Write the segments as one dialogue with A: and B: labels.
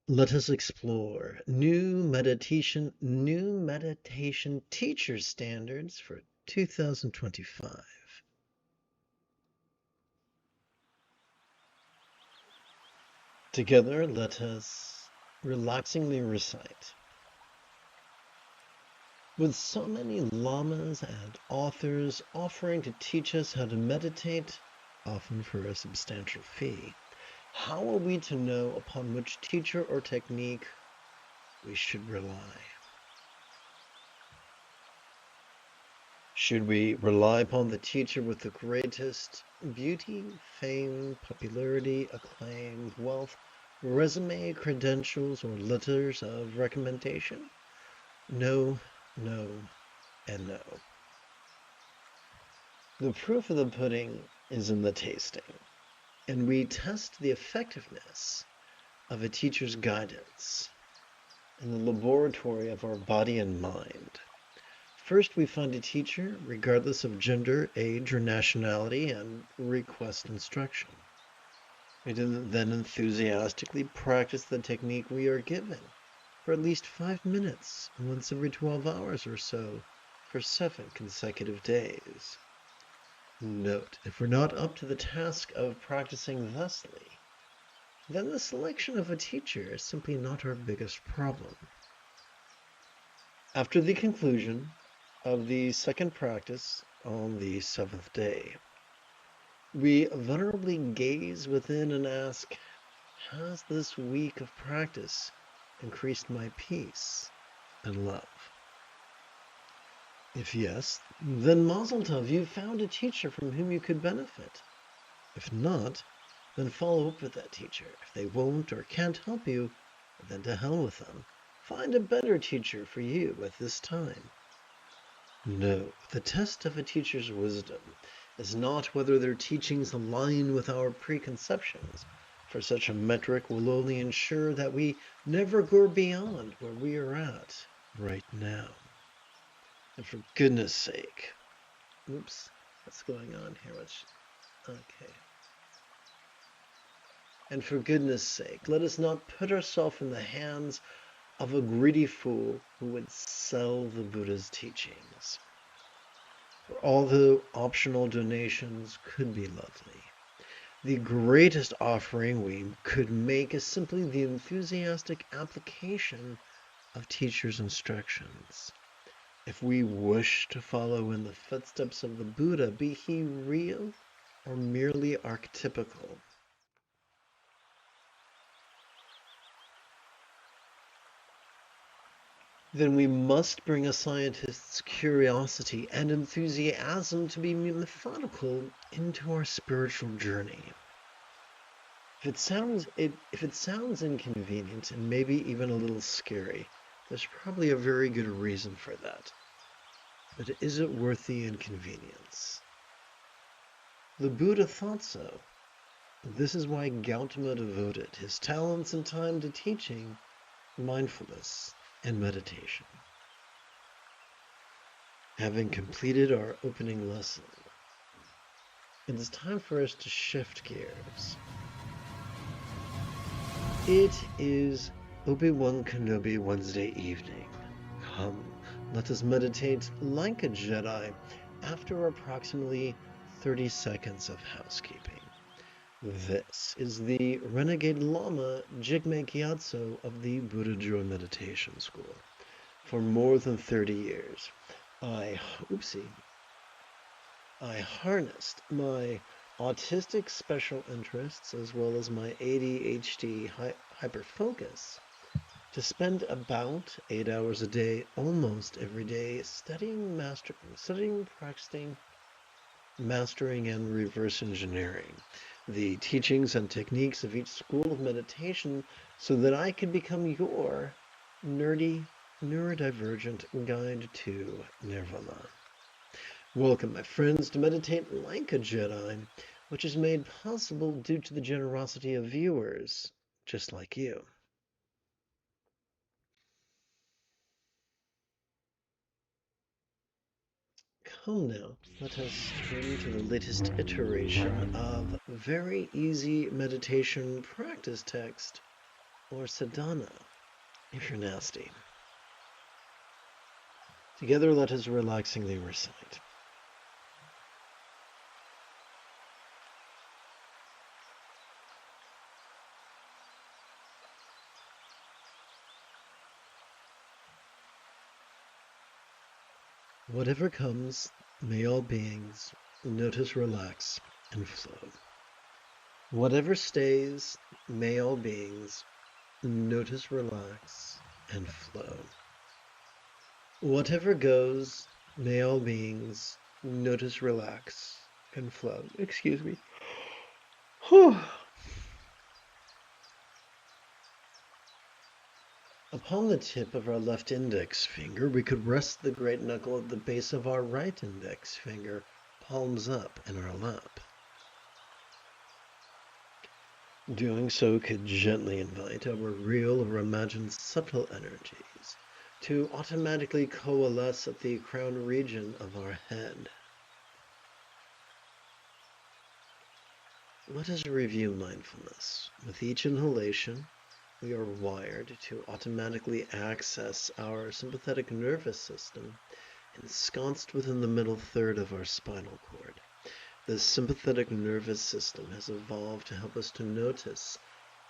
A: Let us explore new meditation teacher standards for 2025. Together, let us relaxingly recite. With so many lamas and authors offering to teach us how to meditate, often for a substantial fee, how are we to know upon which teacher or technique we should rely? Should we rely upon the teacher with the greatest beauty, fame, popularity, acclaim, wealth, resume, credentials, or letters of recommendation? No, no, and no. The proof of the pudding is in the tasting, and we test the effectiveness of a teacher's guidance in the laboratory of our body and mind. First, we find a teacher, regardless of gender, age, or nationality, and request instruction. We then enthusiastically practice the technique we are given for at least 5 minutes, once every 12 hours or so, for 7 consecutive days. Note, if we're not up to the task of practicing thusly, then the selection of a teacher is simply not our biggest problem. After the conclusion of the second practice on the 7th day, we vulnerably gaze within and ask, has this week of practice increased my peace and love? If yes, then Mazel Tov, you've found a teacher from whom you could benefit. If not, then follow up with that teacher. If they won't or can't help you, then to hell with them. Find a better teacher for you at this time. No, the test of a teacher's wisdom is not whether their teachings align with our preconceptions, for such a metric will only ensure that we never go beyond where we are at right now. And for goodness sake, oops, what's going on here? Okay. And for goodness sake, let us not put ourselves in the hands of a greedy fool who would sell the Buddha's teachings. For although optional donations could be lovely, the greatest offering we could make is simply the enthusiastic application of teachers' instructions. If we wish to follow in the footsteps of the Buddha, be he real or merely archetypical, then we must bring a scientist's curiosity and enthusiasm to be methodical into our spiritual journey. If it sounds inconvenient and maybe even a little scary, there's probably a very good reason for that. But is it worth the inconvenience? The Buddha thought so. This is why Gautama devoted his talents and time to teaching mindfulness and meditation. Having completed our opening lesson, it is time for us to shift gears. It is Obi-Wan Kenobi Wednesday evening. Come, let us meditate like a Jedi after approximately 30 seconds of housekeeping. This is the Renegade Lama Jigme Gyatso of the Buddha Joy Meditation School. For more than 30 years, I harnessed my autistic special interests as well as my ADHD hyperfocus to spend about 8 hours a day, almost every day, studying, practicing, mastering, and reverse engineering the teachings and techniques of each school of meditation so that I could become your nerdy, neurodivergent guide to nirvana. Welcome, my friends, to Meditate Like a Jedi, which is made possible due to the generosity of viewers just like you. Come now, let us turn to the latest iteration of very easy meditation practice text or sadhana, if you're nasty. Together, let us relaxingly recite. Whatever comes, may all beings notice, relax, and flow. Whatever stays, may all beings notice, relax, and flow. Whatever goes, may all beings notice, relax, and flow. Excuse me. Whew. Upon the tip of our left index finger, we could rest the great knuckle at the base of our right index finger, palms up in our lap. Doing so could gently invite our real or imagined subtle energies to automatically coalesce at the crown region of our head. Let us review mindfulness. With each inhalation, we are wired to automatically access our sympathetic nervous system ensconced within the middle third of our spinal cord. The sympathetic nervous system has evolved to help us to notice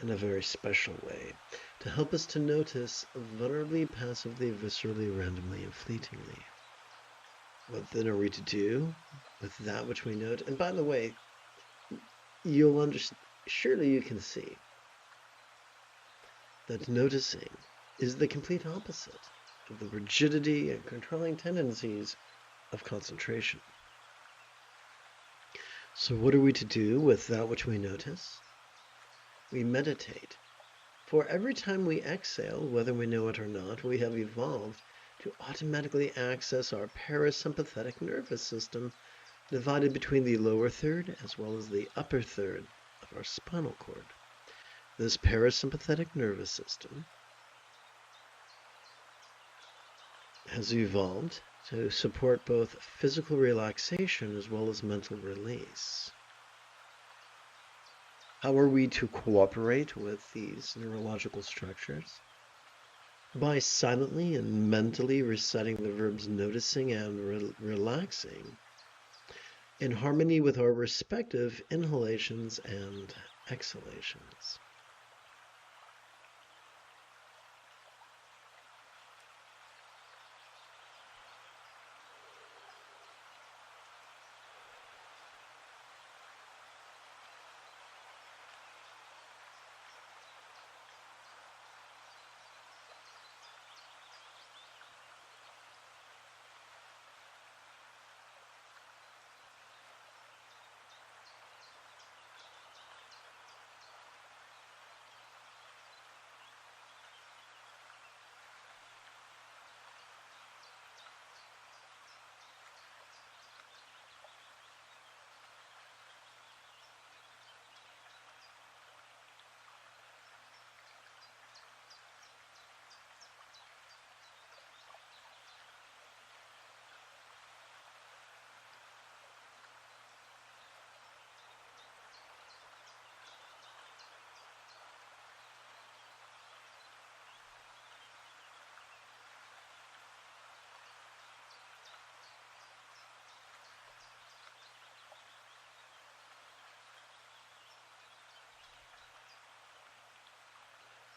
A: in a very special way, to help us to notice vulnerably, passively, viscerally, randomly, and fleetingly. What then are we to do with that which we note? And by the way, you'll understand, surely you can see that noticing is the complete opposite of the rigidity and controlling tendencies of concentration. So what are we to do with that which we notice? We meditate. For every time we exhale, whether we know it or not, we have evolved to automatically access our parasympathetic nervous system, divided between the lower third as well as the upper third of our spinal cord. This parasympathetic nervous system has evolved to support both physical relaxation as well as mental release. How are we to cooperate with these neurological structures? By silently and mentally reciting the verbs noticing and relaxing in harmony with our respective inhalations and exhalations.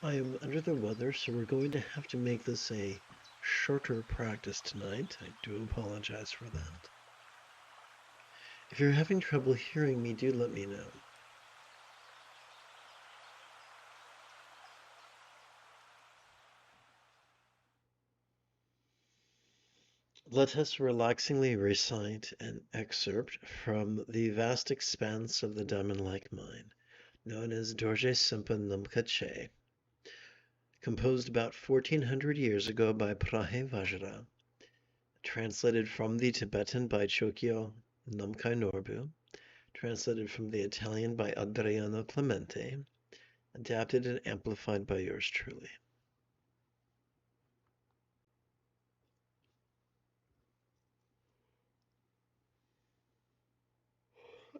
A: I am under the weather, so we're going to have to make this a shorter practice tonight. I do apologize for that. If you're having trouble hearing me, do let me know. Let us relaxingly recite an excerpt from the vast expanse of the diamond-like mind, known as Dorje Simpa Namkha Che, composed about 1400 years ago by Prahe Vajra, translated from the Tibetan by Chokyo Namkhai Norbu, translated from the Italian by Adriano Clemente, adapted and amplified by yours truly.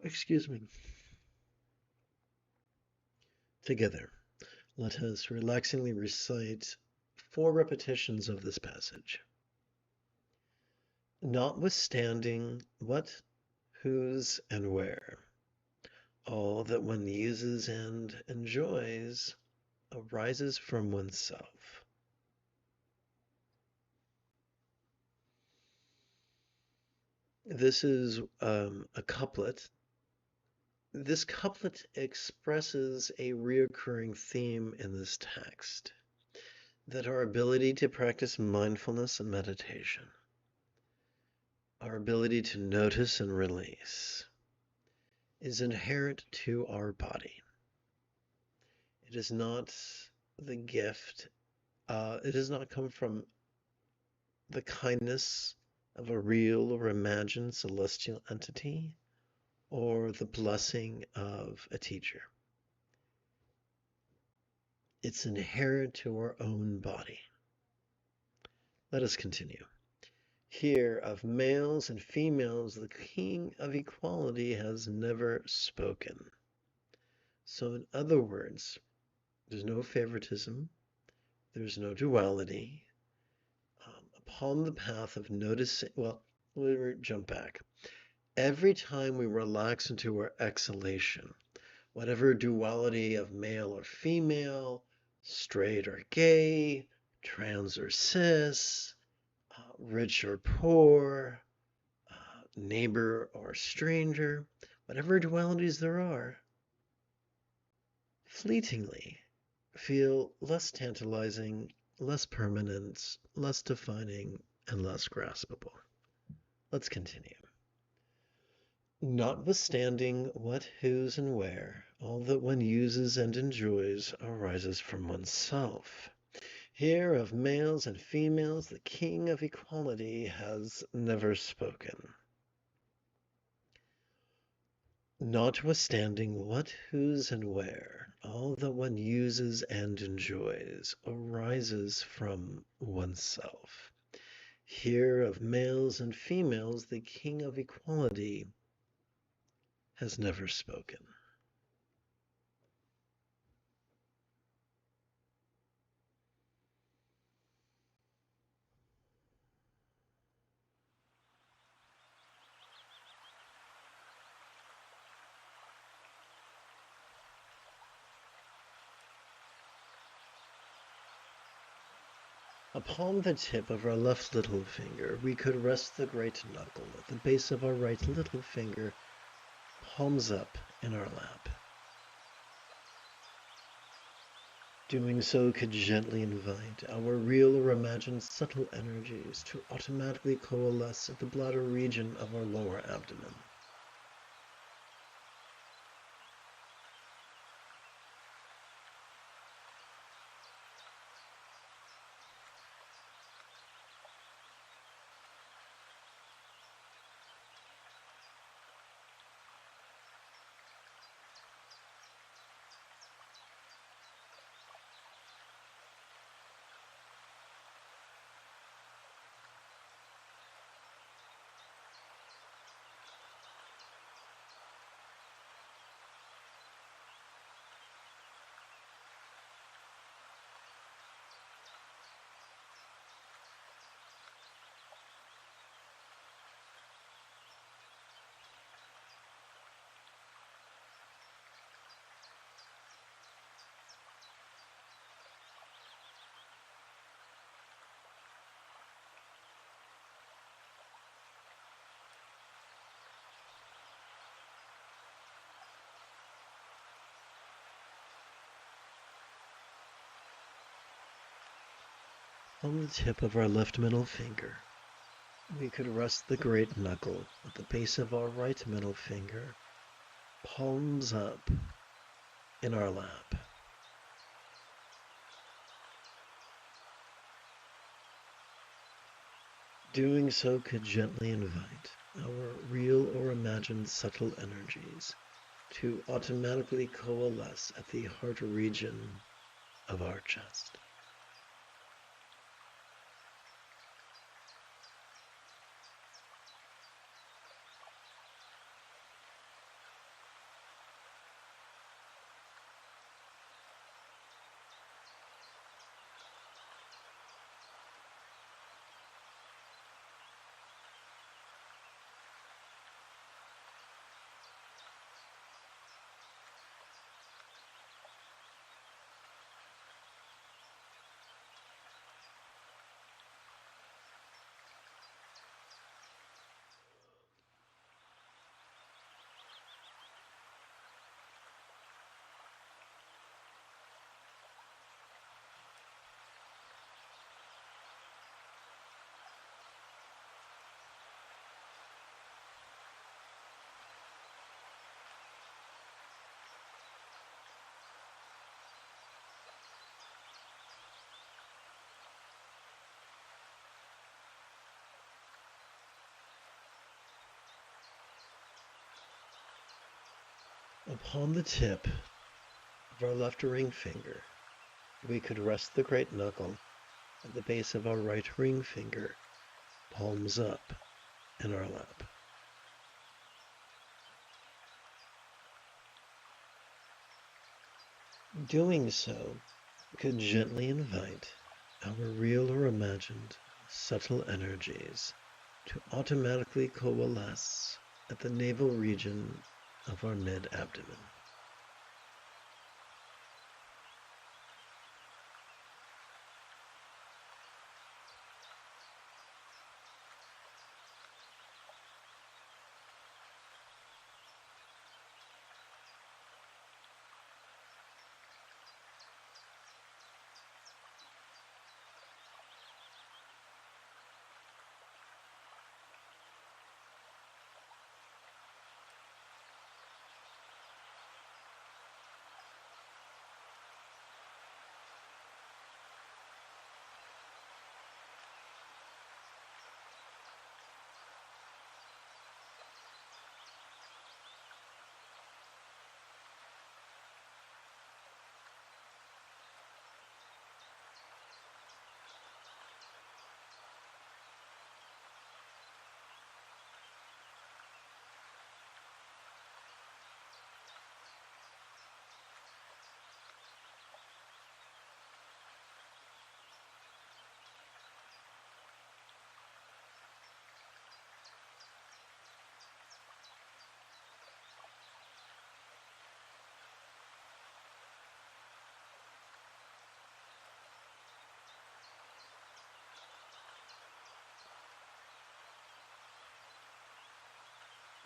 A: Excuse me. Together, Let us relaxingly recite 4 repetitions of this passage. Notwithstanding what, whose, and where, all that one uses and enjoys arises from oneself. This is a couplet. This couplet expresses a reoccurring theme in this text, that our ability to practice mindfulness and meditation, our ability to notice and release, is inherent to our body. It is not the gift, it does not come from the kindness of a real or imagined celestial entity or the blessing of a teacher. It's inherent to our own body. Let us continue. Here, of males and females, the king of equality has never spoken. So, in other words, there's no favoritism, there's no duality. Upon the path of noticing, well, let me jump back. Every time we relax into our exhalation, whatever duality of male or female, straight or gay, trans or cis, rich or poor, neighbor or stranger, whatever dualities there are, fleetingly feel less tantalizing, less permanent, less defining, and less graspable. Let's continue. Notwithstanding what, whose, and where, all that one uses and enjoys arises from oneself. Here of males and females, the king of equality has never spoken. Notwithstanding what, whose, and where, all that one uses and enjoys arises from oneself. Here of males and females, the king of equality has never spoken. Upon the tip of our left little finger, we could rest the great knuckle at the base of our right little finger, palms up in our lap. Doing so could gently invite our real or imagined subtle energies to automatically coalesce at the bladder region of our lower abdomen. On the tip of our left middle finger, we could rest the great knuckle at the base of our right middle finger, palms up in our lap. Doing so could gently invite our real or imagined subtle energies to automatically coalesce at the heart region of our chest. Upon the tip of our left ring finger, we could rest the great knuckle at the base of our right ring finger, palms up in our lap. Doing so could gently invite our real or imagined subtle energies to automatically coalesce at the navel region of our mid-abdomen.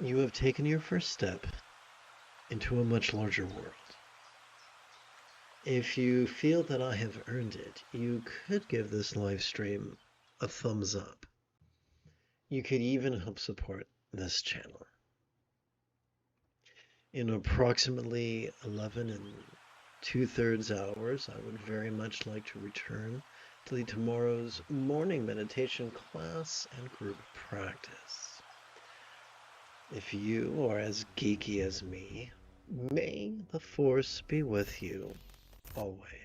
A: You have taken your first step into a much larger world. If you feel that I have earned it, you could give this live stream a thumbs up. You could even help support this channel. In approximately 11 and 2/3 hours, I would very much like to return to tomorrow's morning meditation class and group practice. If you are as geeky as me, may the Force be with you always.